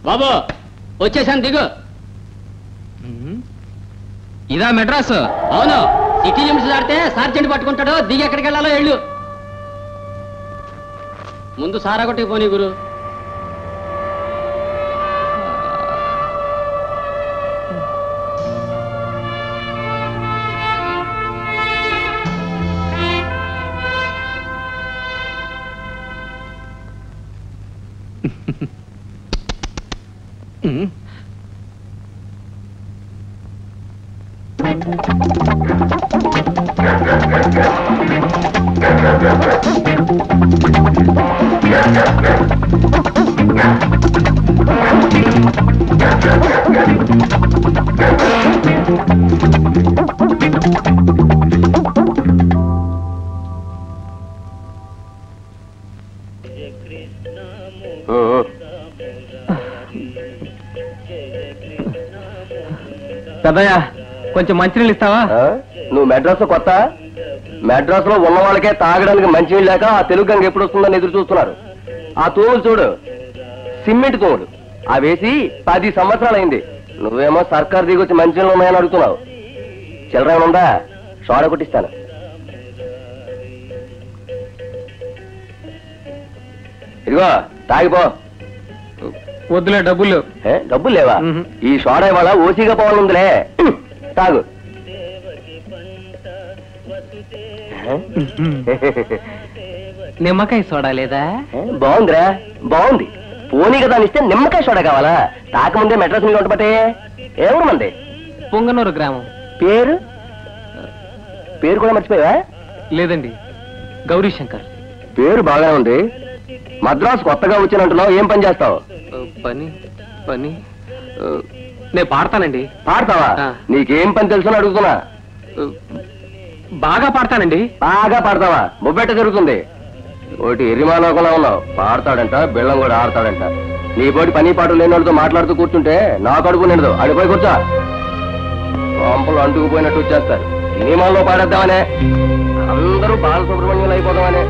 బాబు వచ్చేసాను, దిగు. ఇదా మెడ్రాస్? అవును, సిటీ లిమిట్స్ దాటితే సార్జెంట్ పట్టుకుంటాడు. దిగి ఎక్కడికి వెళ్ళాలో వెళ్ళు. ముందు సారా కొట్టుకు పోనీ గురు. పెద్దయ్య కొంచెం మంచినీళ్ళు ఇస్తావా? నువ్వు మెడ్రాస్ కొత్త? మెడ్రాస్ లో ఉన్న వాళ్ళకే తాగడానికి మంచినీళ్ళు లేక ఆ తెలుగు గంగ ఎప్పుడు వస్తుందని ఎదురు చూస్తున్నారు. ఆ తూములు చూడు, సిమెంట్ తూములు. అవేసి 10 సంవత్సరాలైంది. నువ్వేమో సర్కార్ దిగొచ్చి మంచినీళ్ళు ఉన్నాయని అడుగుతున్నావు. చిల్లర ఉందా? షాడ కొట్టిస్తాను. ఇదిగో తాగిపో. వద్దులే, డబ్బులు. డబ్బులు లేవా? ఈ షోడా ఇవాళ ఓసీగా పోవాలందిలే. తాగు. నిమ్మకాయ సోడా లేదా? బాగుందిరా, బాగుంది. పోనీ కదా ఇస్తే నిమ్మకాయ సోడా కావాలా? తాకముందే మెడ్రాస్ మీద ఉంటబట్టే. ఎవరు మంది? పొంగనూరు గ్రామం. పేరు? పేరు కూడా మర్చిపోయావా? లేదండి, గౌరీశంకర్. పేరు బాగానే ఉంది. మద్రాసు కొత్తగా వచ్చినంటున్నావు. ఏం పని చేస్తావు? పని పని నేను పాడతానండి. పాడతావా? నీకేం పని తెలుసు అడుగుతున్నా. బాగా పాడతానండి. బాగా పాడతావా? బొబ్బెట్ట జరుగుతుంది. ఒకటి ఎర్రిమాలోకంలో ఉన్నావు. పాడతాడంట, బెల్లం కూడా ఆడతాడంట. నీ పోటీ పని పాటు లేని వాళ్ళతో మాట్లాడుతూ కూర్చుంటే నా కడుపు నిండదు. అడిపోయి కూర్చో. పంపలు అంటుకుపోయినట్టు వచ్చేస్తారు. సినిమాల్లో పాడేద్దామనే, అందరూ బాలసుబ్రహ్మణ్యం అయిపోదామనే.